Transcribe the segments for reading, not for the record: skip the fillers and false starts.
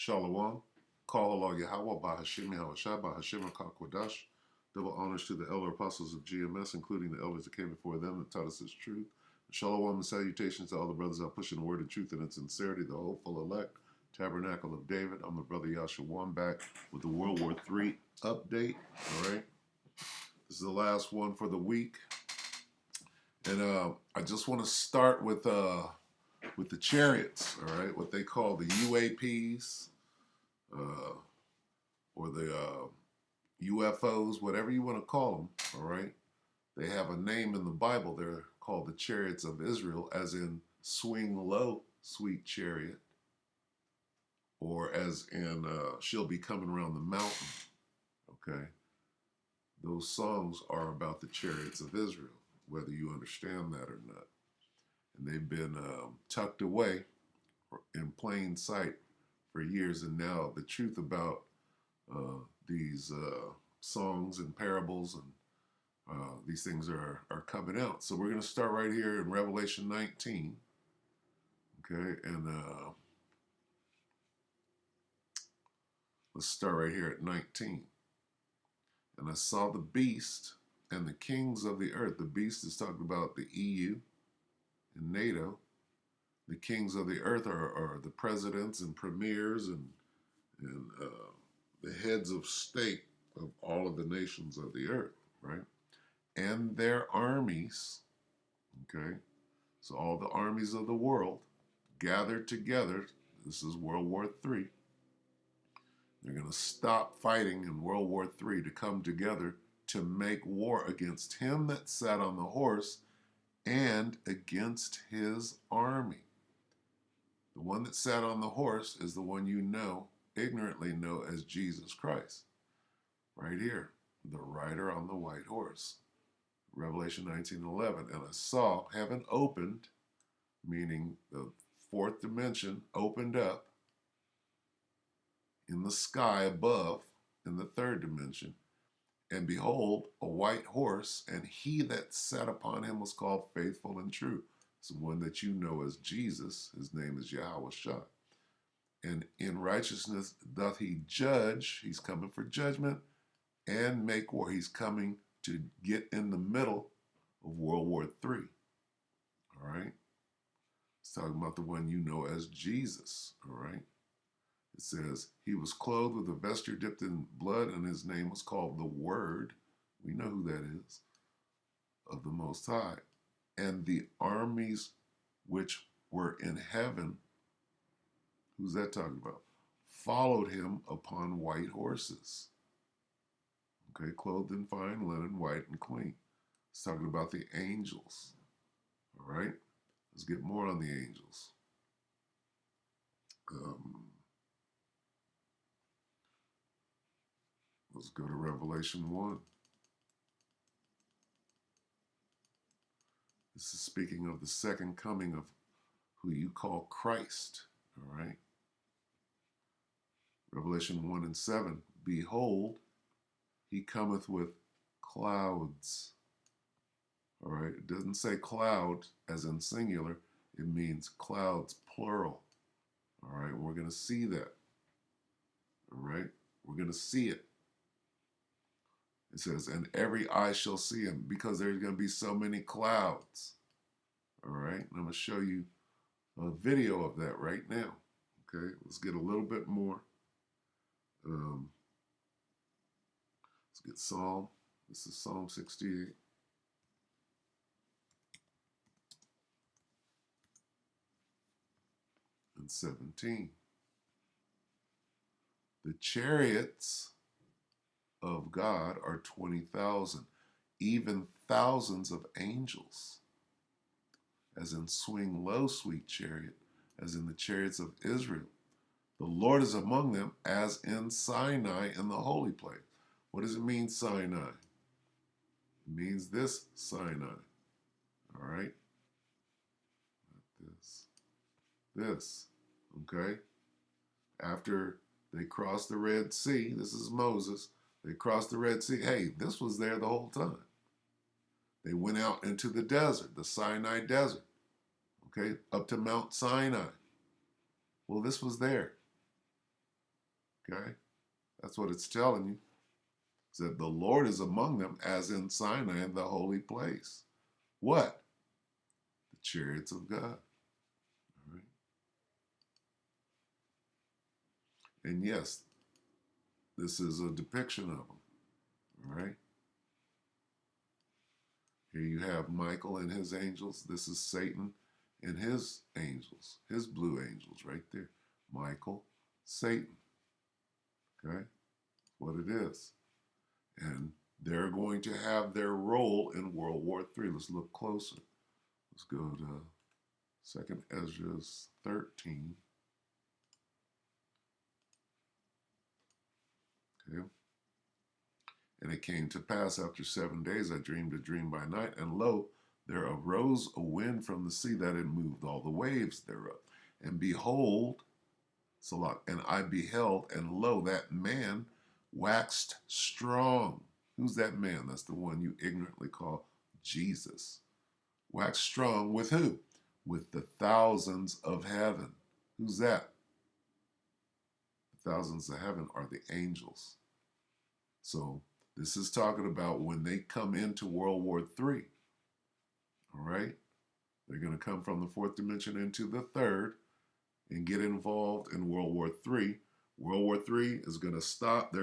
Shalom. Call Allah Yahweh Bahashim Yahushua Bahashim HaKakwadash. Double honors to the elder apostles of GMS, including the elders that came before them that taught us His truth. Shalom and salutations to all the brothers out pushing the word of truth and its sincerity, the hopeful elect, Tabernacle of David. I'm the brother Yahshua. I'm back with the World War III update. All right. This is the last one for the week. And I just want to start with the chariots, all right, what they call the UAPs, or the UFOs, whatever you want to call them, all right. They have a name in the Bible. They're called the chariots of Israel, as in swing low, sweet chariot, or as in she'll be coming around the mountain, okay. Those songs are about the chariots of Israel, whether you understand that or not. And they've been tucked away in plain sight for years. And now the truth about these songs and parables and these things are coming out. So we're going to start right here in Revelation 19. Okay, and let's start right here at 19. And I saw the beast and the kings of the earth. The beast is talking about the EU and NATO. The kings of the earth are the presidents and premiers and the heads of state of all of the nations of the earth, right? And their armies, okay? So all the armies of the world gathered together. This is World War III. They're going to stop fighting in World War III to come together to make war against him that sat on the horse and against his army. The one that sat on the horse is the one you know, ignorantly know as Jesus Christ. Right here, the rider on the white horse. Revelation 19:11. And I saw heaven opened, meaning the fourth dimension opened up in the sky above in the third dimension. And behold, a white horse, and he that sat upon him was called Faithful and True. It's the one that you know as Jesus. His name is Yahushua. And in righteousness doth he judge. He's coming for judgment and make war. He's coming to get in the middle of World War III. All right? It's talking about the one you know as Jesus. All right? It says, he was clothed with a vesture dipped in blood, and his name was called the Word. We know who that is, of the Most High. And the armies which were in heaven, who's that talking about? Followed him upon white horses. Okay, clothed in fine linen, white and clean. It's talking about the angels. All right, let's get more on the angels. Let's go to Revelation 1. This is speaking of the second coming of who you call Christ. All right. Revelation 1:7. Behold, he cometh with clouds. All right. It doesn't say cloud as in singular. It means clouds, plural. All right. We're going to see that. All right. We're going to see it. It says, and every eye shall see him, because there's going to be so many clouds. All right. And I'm going to show you a video of that right now. Okay. Let's get a little bit more. Let's get Psalm. This is Psalm 68. And 17. The chariots of God are 20,000, even thousands of angels, as in swing low, sweet chariot, as in the chariots of Israel. The Lord is among them, as in Sinai in the holy place. What does it mean, Sinai? It means this Sinai. All right? Not this. This. Okay? After they crossed the Red Sea, this is Moses, they crossed the Red Sea. Hey, this was there the whole time. They went out into the desert, the Sinai desert, okay, up to Mount Sinai. Well, this was there. Okay? That's what it's telling you. It said the Lord is among them as in Sinai, the holy place. What? The chariots of God. All right? And yes, this is a depiction of them. All right? Here you have Michael and his angels. This is Satan and his angels, his blue angels right there. Michael, Satan. Okay? What it is. And they're going to have their role in World War III. Let's look closer. Let's go to 2nd Ezra 13. Okay. And it came to pass after 7 days, I dreamed a dream by night, and lo, there arose a wind from the sea that had moved all the waves thereof. And behold, Salah, and I beheld, and lo, that man waxed strong. Who's that man? That's the one you ignorantly call Jesus. Waxed strong with who? With the thousands of heaven. Who's that? The thousands of heaven are the angels. So this is talking about when they come into World War III. All right? They're going to come from the fourth dimension into the third and get involved in World War III. World War III is going to stop.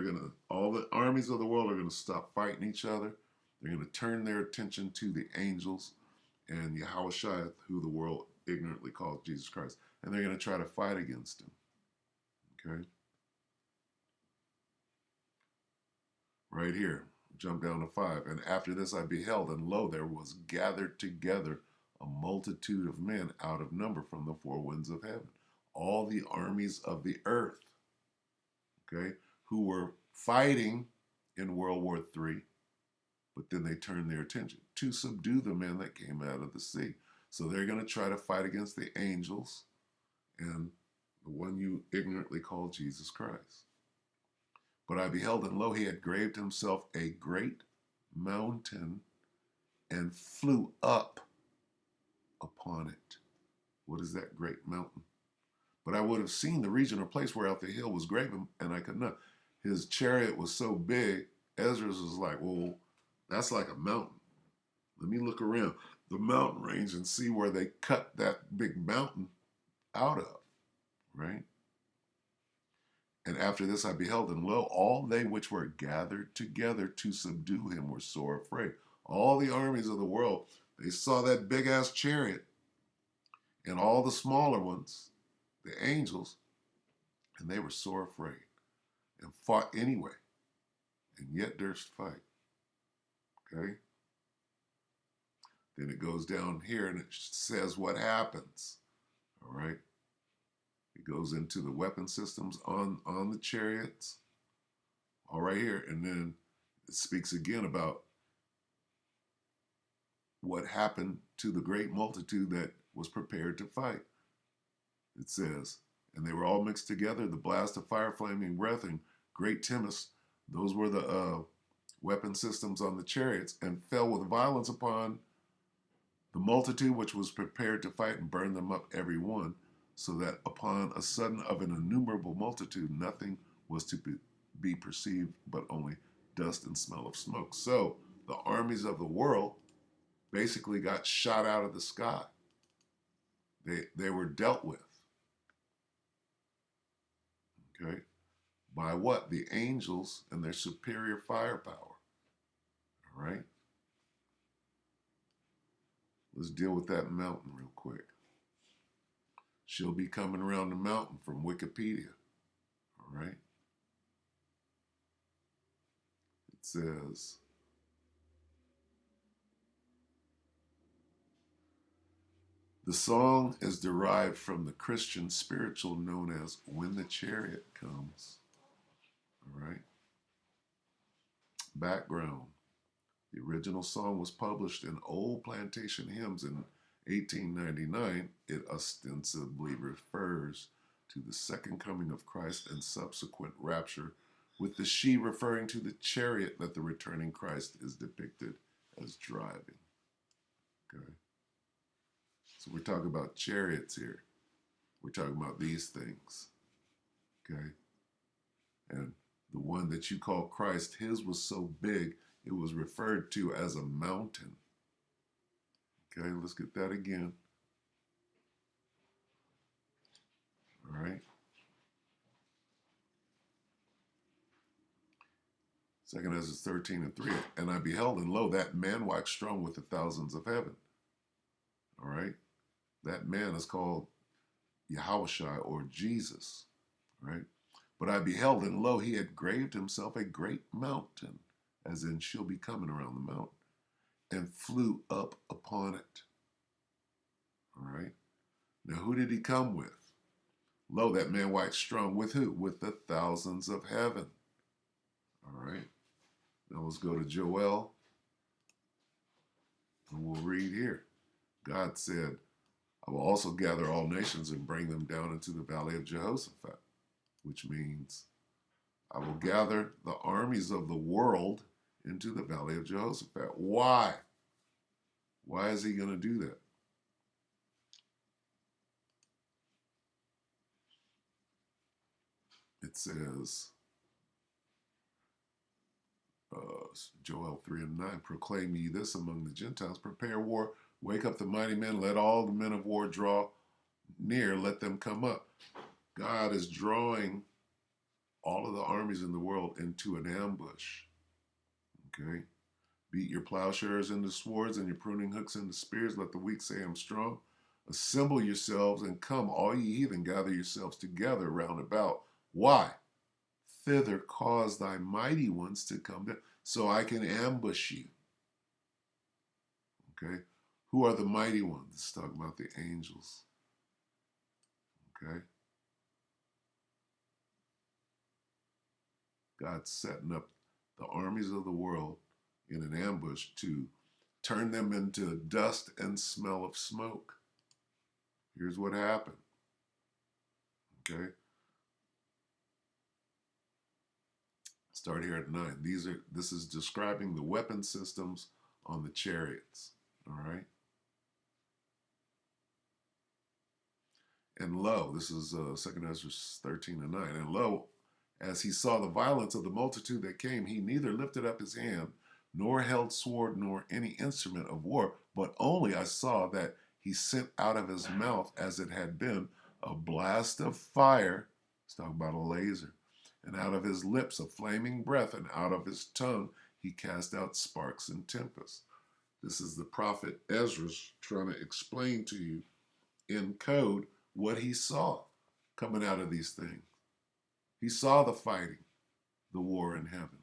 All the armies of the world are going to stop fighting each other. They're going to turn their attention to the angels and Yahushua, who the world ignorantly called Jesus Christ. And they're going to try to fight against him. Okay? Right here, jump down to 5. And after this I beheld, and lo, there was gathered together a multitude of men out of number from the four winds of heaven, all the armies of the earth, okay, who were fighting in World War III, but then they turned their attention to subdue the men that came out of the sea. So they're going to try to fight against the angels and the one you ignorantly call Jesus Christ. But I beheld, and lo, he had graved himself a great mountain and flew up upon it. What is that great mountain? But I would have seen the region or place whereof the hill was graven, and I could not. His chariot was so big, Ezra's was like, well, that's like a mountain. Let me look around the mountain range and see where they cut that big mountain out of, right? And after this I beheld, and lo, all they which were gathered together to subdue him were sore afraid. All the armies of the world, they saw that big ass chariot and all the smaller ones, the angels, and they were sore afraid and fought anyway. And yet there's fight. Okay? Then it goes down here and it says what happens. All right? It goes into the weapon systems on the chariots. All right here. And then it speaks again about what happened to the great multitude that was prepared to fight. It says, and they were all mixed together, the blast of fire, flaming breath, and great tempest. Those were the weapon systems on the chariots, and fell with violence upon the multitude which was prepared to fight, and burned them up every one, so that upon a sudden of an innumerable multitude nothing was to be perceived but only dust and smell of smoke. So the armies of the world basically got shot out of the sky. They were dealt with. Okay? By what? The angels and their superior firepower. All right? Let's deal with that mountain real quick. She'll be coming around the mountain from Wikipedia. All right? It says, the song is derived from the Christian spiritual known as When the Chariot Comes. All right? Background. The original song was published in Old Plantation Hymns in 1899. It ostensibly refers to the second coming of Christ and subsequent rapture, with the she referring to the chariot that the returning Christ is depicted as driving. Okay? So we're talking about chariots here. We're talking about these things. Okay? And the one that you call Christ, his was so big, it was referred to as a mountain. Okay, let's get that again. All right. 2 Ezra 13:3. And I beheld, and lo, that man waxed strong with the thousands of heaven. All right. That man is called Yahushua or Jesus. Right. But I beheld, and lo, he had graved himself a great mountain, as in she'll be coming around the mountain, and flew up upon it. All right. Now, who did he come with? Lo, that man waxed strong with who? With the thousands of heaven. All right. Now let's go to Joel, and we'll read here. God said, I will also gather all nations and bring them down into the valley of Jehoshaphat, which means I will gather the armies of the world into the valley of Jehoshaphat. Why? Why is he going to do that? It says, Joel 3:9, proclaim ye this among the Gentiles, prepare war, wake up the mighty men, let all the men of war draw near, let them come up. God is drawing all of the armies in the world into an ambush. Okay? Beat your plowshares into swords and your pruning hooks into spears. Let the weak say, I'm strong. Assemble yourselves and come, all ye heathen, gather yourselves together round about. Why? Thither cause thy mighty ones to come down, so I can ambush you. Okay? Who are the mighty ones? It's talking about the angels. Okay? God's setting up the armies of the world in an ambush to turn them into dust and smell of smoke. Here's what happened. Okay? Start here at 9. This is describing the weapon systems on the chariots. All right? And lo, this is 2 Ezra 13:9. And lo, as he saw the violence of the multitude that came, he neither lifted up his hand, nor held sword, nor any instrument of war, but only I saw that he sent out of his mouth, as it had been, a blast of fire. Let's talk about a laser. And out of his lips a flaming breath, and out of his tongue he cast out sparks and tempests. This is the prophet Ezra trying to explain to you in code what he saw coming out of these things. He saw the fighting, the war in heaven.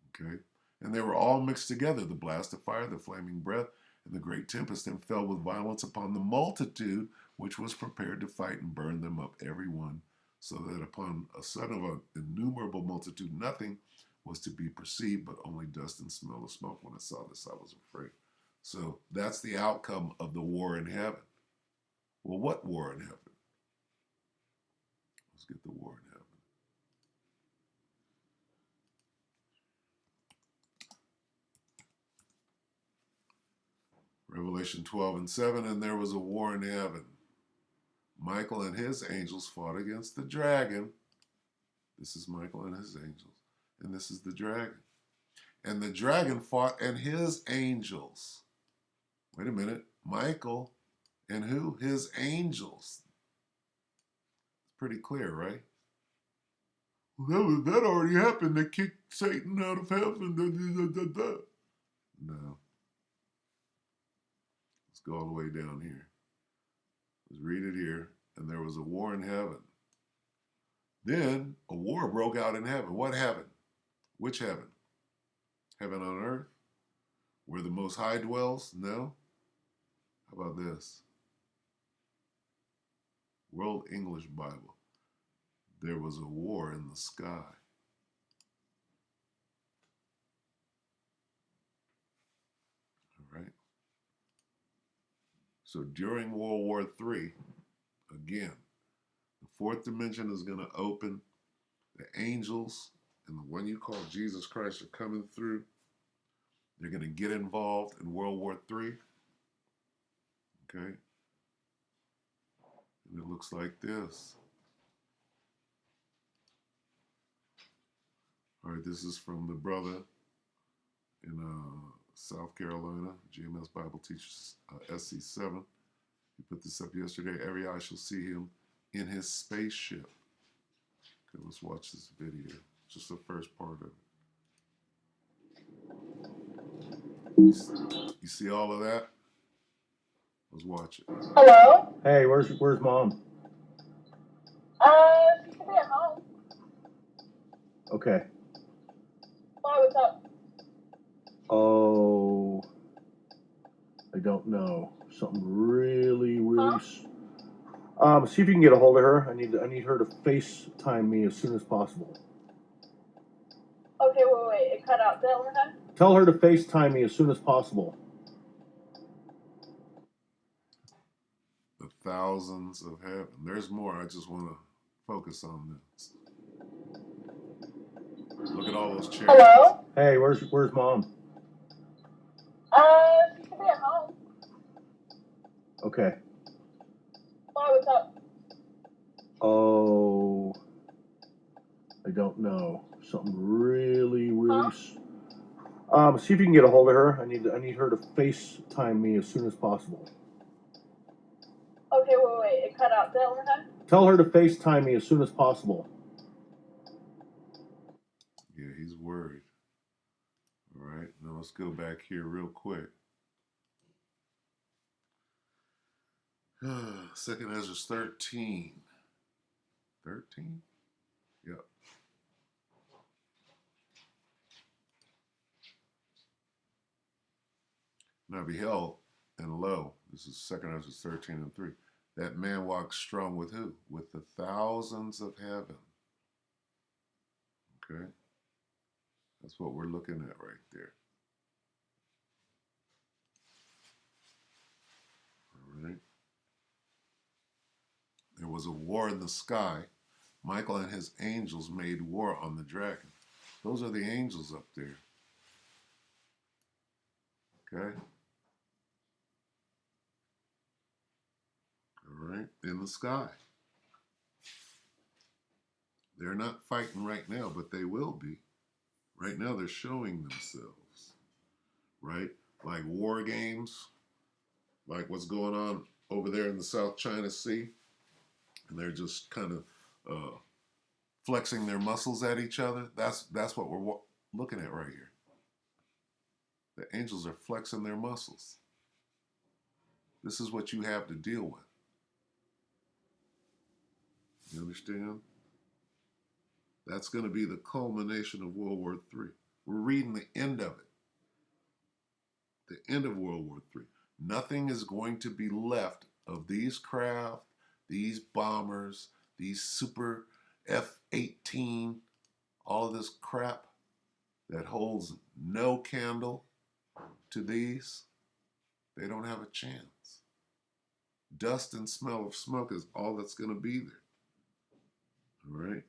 Okay? And they were all mixed together, the blast of fire, the flaming breath, and the great tempest, and fell with violence upon the multitude which was prepared to fight, and burned them up every one, so that upon a sudden of an innumerable multitude nothing was to be perceived, but only dust and smell of smoke. When I saw this, I was afraid. So that's the outcome of the war in heaven. Well, what war in heaven? Let's get the war in heaven. Revelation 12:7, and there was a war in heaven. Michael and his angels fought against the dragon. This is Michael and his angels. And this is the dragon. And the dragon fought and his angels. Wait a minute. Michael and who? His angels. It's pretty clear, right? Well, that already happened. They kicked Satan out of heaven. No. Let's go all the way down here. Let's read it here. And there was a war in heaven. Then a war broke out in heaven. What heaven? Which heaven? Heaven on earth? Where the Most High dwells? No. How about this? World English Bible. There was a war in the sky. All right. So during World War III, again, the fourth dimension is going to open. The angels and the one you call Jesus Christ are coming through. They're going to get involved in World War III. Okay. And it looks like this. All right, this is from the brother in South Carolina, GMS Bible Teachers, SC7. He put this up yesterday. Every eye shall see him in his spaceship. Okay, let's watch this video. Just the first part of it. You see all of that? Let's watch it. Hello? Hey, where's mom? She should be at home. Okay. Why, what's up? Oh, I don't know. Something really. See if you can get a hold of her. I need her to FaceTime me as soon as possible. Okay, wait. It cut out. Say that one more time. Tell her to FaceTime me as soon as possible. The thousands of heaven. There's more. I just want to focus on this. Look at all those chairs. Hello? Hey, where's mom? She should be at home. Okay. Why, what's up? Oh, I don't know. Something really. See if you can get a hold of her. I need her to FaceTime me as soon as possible. Okay, wait. It cut out. Say that one more time. Tell her to FaceTime me as soon as possible. Yeah, he's worried. All right, now let's go back here real quick. 2nd Ezra 13. 13? Yep. Now beheld, and lo, this is 2nd Ezra 13 and 3. That man walks strong with who? With the thousands of heaven. Okay? That's what we're looking at right there. All right. There was a war in the sky. Michael and his angels made war on the dragon. Those are the angels up there. Okay? All right? In the sky. They're not fighting right now, but they will be. Right now, they're showing themselves. Right? Like war games, like what's going on over there in the South China Sea. And they're just kind of flexing their muscles at each other. That's what we're looking at right here. The angels are flexing their muscles. This is what you have to deal with. You understand? That's going to be the culmination of World War III. We're reading the end of it. The end of World War III. Nothing is going to be left of these craft, these bombers, these super F-18, all of this crap that holds no candle to these. They don't have a chance. Dust and smell of smoke is all that's going to be there. All right?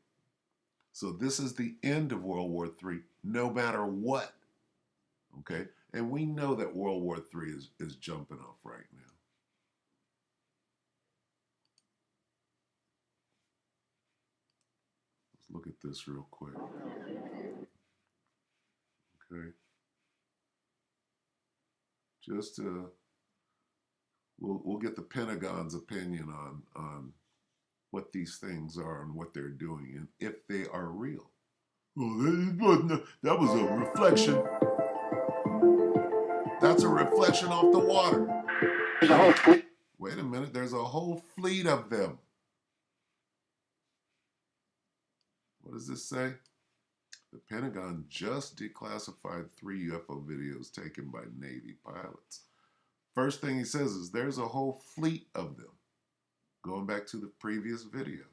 So this is the end of World War III, no matter what. Okay? And we know that World War III is jumping off right now. Let's look at this real quick. Okay? Just we'll get the Pentagon's opinion on what these things are and what they're doing and if they are real. Well, that was a reflection. That's a reflection off the water. There's a whole fleet. Wait a minute, there's a whole fleet of them. What does this say? The Pentagon just declassified 3 UFO videos taken by Navy pilots. First thing he says is there's a whole fleet of them. Going back to the previous video.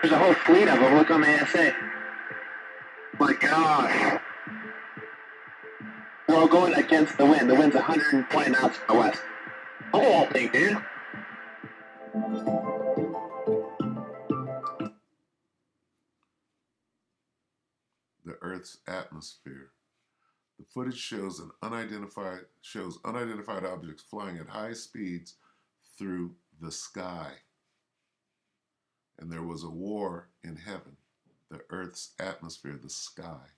There's a whole fleet of them. Look on the ASA. My gosh. We're all going against the wind. The wind's 120 knots from the west. Oh, thing, dude. The Earth's atmosphere. The footage shows unidentified objects flying at high speeds through the sky. And there was a war in heaven, the earth's atmosphere, the sky.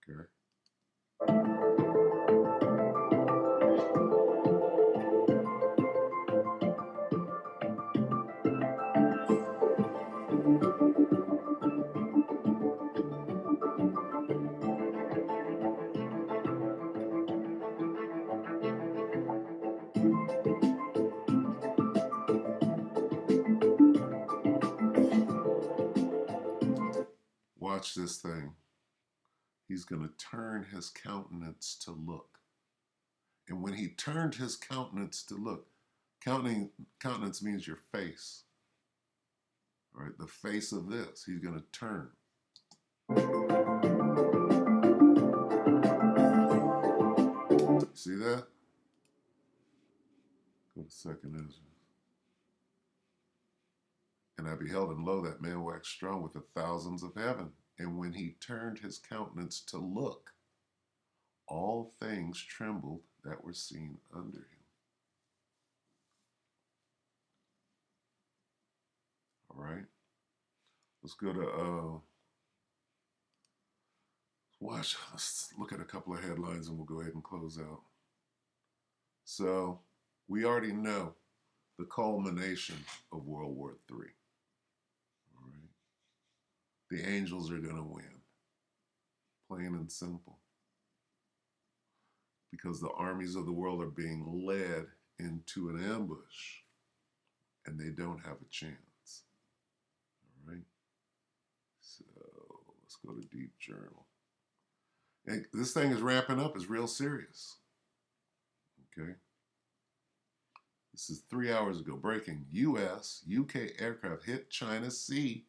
Okay. Watch this thing. He's going to turn his countenance to look. And when he turned his countenance to look, countenance means your face. All right, the face of this, he's going to turn. See that? Go to second Ezra. And I beheld, and lo, that man waxed strong with the thousands of heaven. And when he turned his countenance to look, all things trembled that were seen under him. All right. Let's go to let's look at a couple of headlines and we'll go ahead and close out. So we already know the culmination of World War III. All right. The angels are going to win. Plain and simple. Because the armies of the world are being led into an ambush and they don't have a chance. All right. So let's go to Deep Journal. And this thing is wrapping up. It's real serious. Okay. This is 3 hours ago. Breaking. U.S., UK aircraft hit China Sea.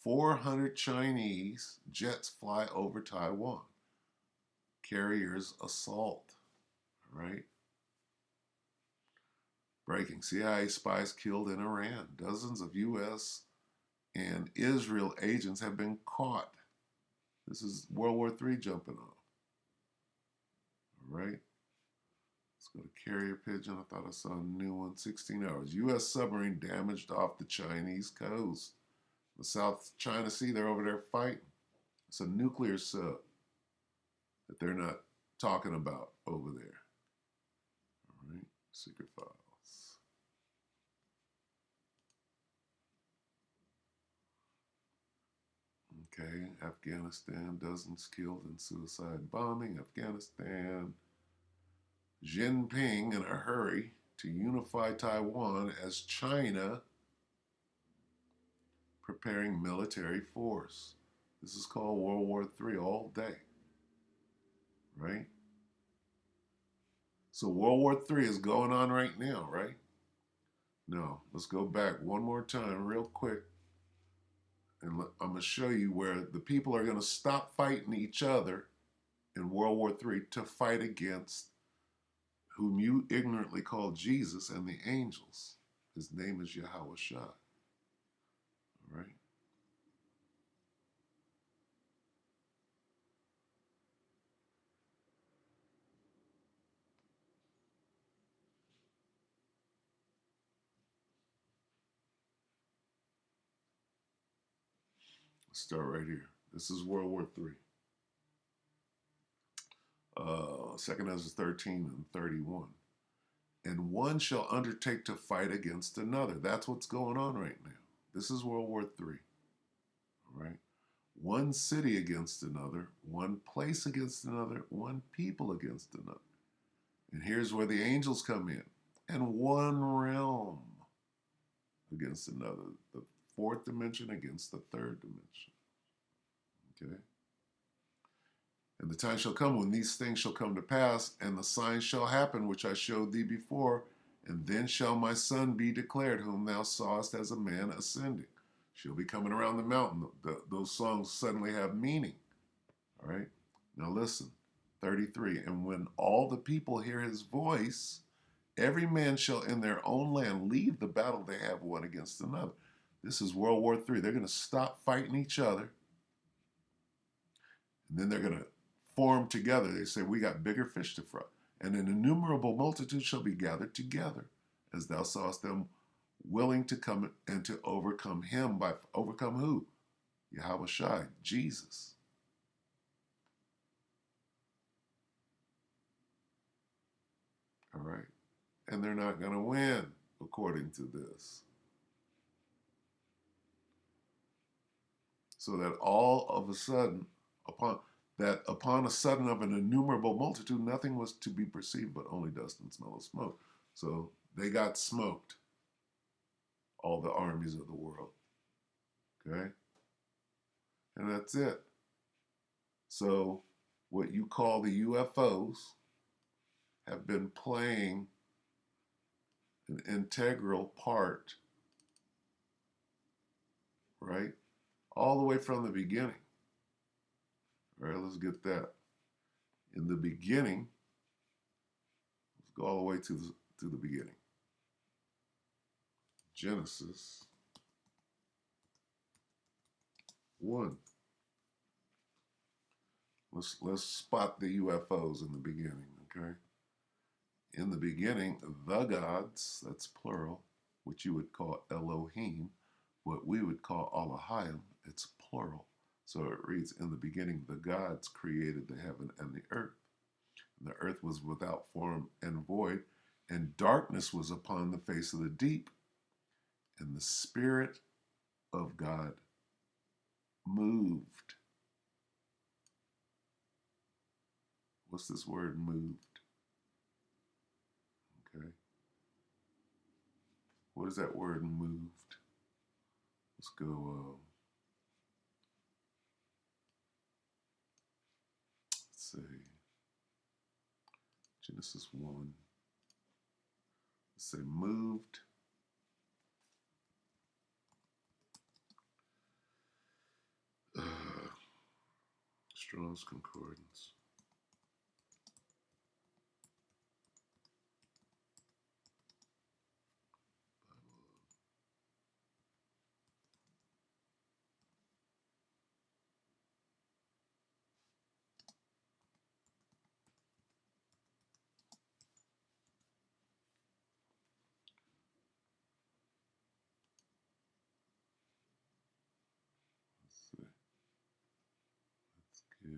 400 Chinese jets fly over Taiwan. Carriers assault. All right. Breaking. CIA spies killed in Iran. Dozens of U.S. and Israel agents have been caught. This is World War III jumping off. All right. Let's go to Carrier Pigeon. I thought I saw a new one. 16 hours. U.S. submarine damaged off the Chinese coast. The South China Sea, they're over there fighting. It's a nuclear sub that they're not talking about over there. All right. Secret files. Okay. Afghanistan, dozens killed in suicide bombing. Afghanistan. Jinping in a hurry to unify Taiwan as China preparing military force. This is called World War III all day, right? So World War III is going on right now, right? No, let's go back one more time real quick. And I'm going to show you where the people are going to stop fighting each other in World War III to fight against whom you ignorantly call Jesus and the angels. His name is Yahweh Shai. All right? Let's start right here. This is World War III. 2 Ezra 13 and 31. And one shall undertake to fight against another. That's what's going on right now. This is World War III. All right. One city against another, one place against another, one people against another. And here's where the angels come in. And one realm against another. The fourth dimension against the third dimension. Okay. And the time shall come when these things shall come to pass, and the signs shall happen which I showed thee before, and then shall my son be declared, whom thou sawest as a man ascending. She'll be coming around the mountain. Those songs suddenly have meaning. All right? Now listen, 33. And when all the people hear his voice, every man shall in their own land leave the battle they have one against another. This is World War III. They're going to stop fighting each other, and then they're going to form together. They say, we got bigger fish to fry. And an innumerable multitude shall be gathered together, as thou sawest them willing to come and to overcome him by overcome who? Yahweh Shai, Jesus. All right. And they're not going to win according to this. So that all of a sudden, upon a sudden of an innumerable multitude, nothing was to be perceived but only dust and smell of smoke. So they got smoked, all the armies of the world. Okay? And that's it. So what you call the UFOs have been playing an integral part, right? All the way from the beginning. All right, let's get that. In the beginning, let's go all the way to the beginning. Genesis 1. Let's spot the UFOs in the beginning, okay? In the beginning, the gods, that's plural, which you would call Elohim, what we would call Elohim, it's plural. So it reads, in the beginning, the gods created the heaven and the earth. And the earth was without form and void, and darkness was upon the face of the deep. And the Spirit of God moved. What's this word, moved? Okay. What is that word, moved? Let's go, let's say, Genesis 1. Let's say moved. Strong's Concordance. Let's see. Let's get.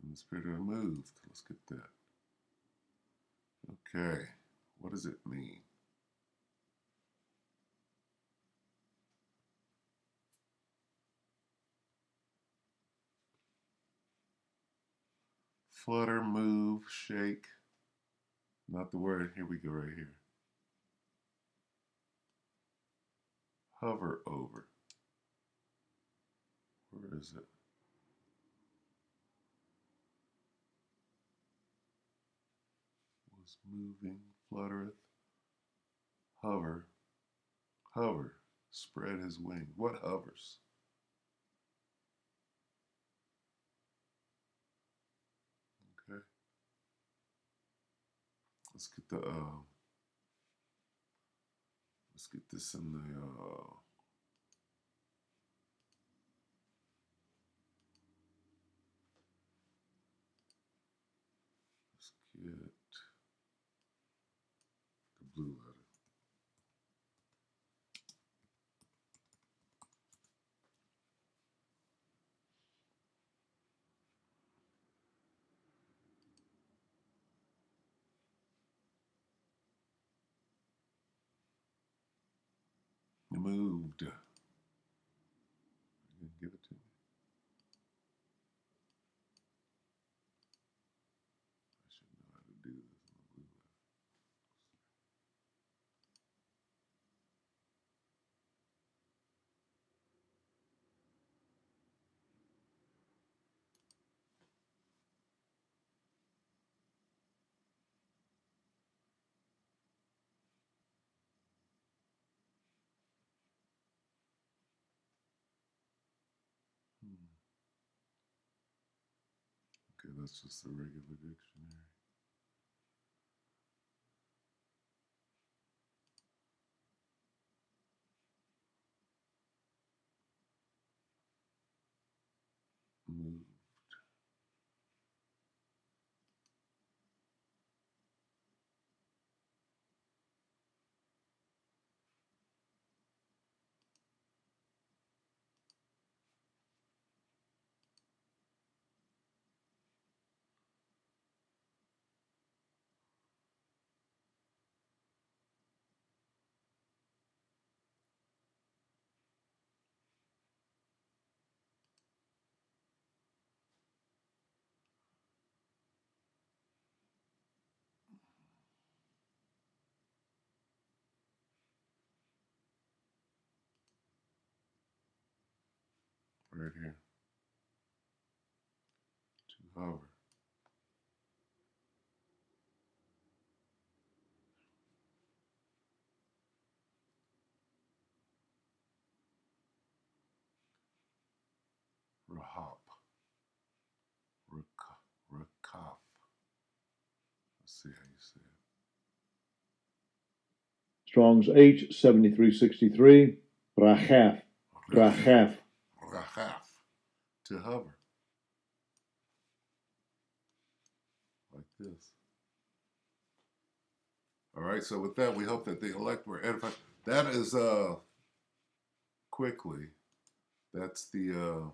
And the Spirit of moved. Let's get that. Okay. What does it mean? Flutter, move, shake. Not the word. Here we go right here. Hover over. Where is it? Was moving, fluttereth. Hover. Hover. Spread his wing. What hovers? Okay. Let's get the let's get this in the let's get the blue letter. Moved. You didn't give it to me. I should know how to do this in the blue letter. Okay, that's just a regular dictionary. Moved. right here. To hover. Rahop. Rakaf. Let's see how you say it. Strong's H7363. Rachaf. Rachaf. Rahaf. To hover. Like this. All right, so with that, we hope that the elect were edified. That is quickly. That's the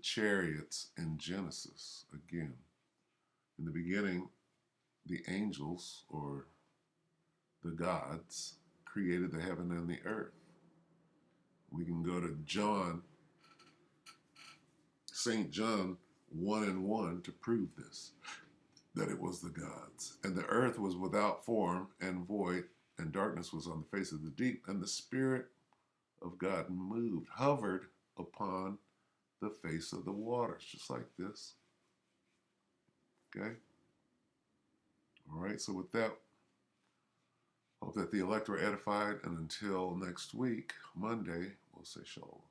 chariots in Genesis again. In the beginning, the angels or the gods created the heaven and the earth. We can go to John, St. John 1:1 to prove this, that it was the gods. And the earth was without form and void, and darkness was on the face of the deep, and the Spirit of God moved, hovered upon the face of the waters, just like this. Okay? All right, so with that, hope that the elect were edified, and until next week, Monday, we'll say shalom.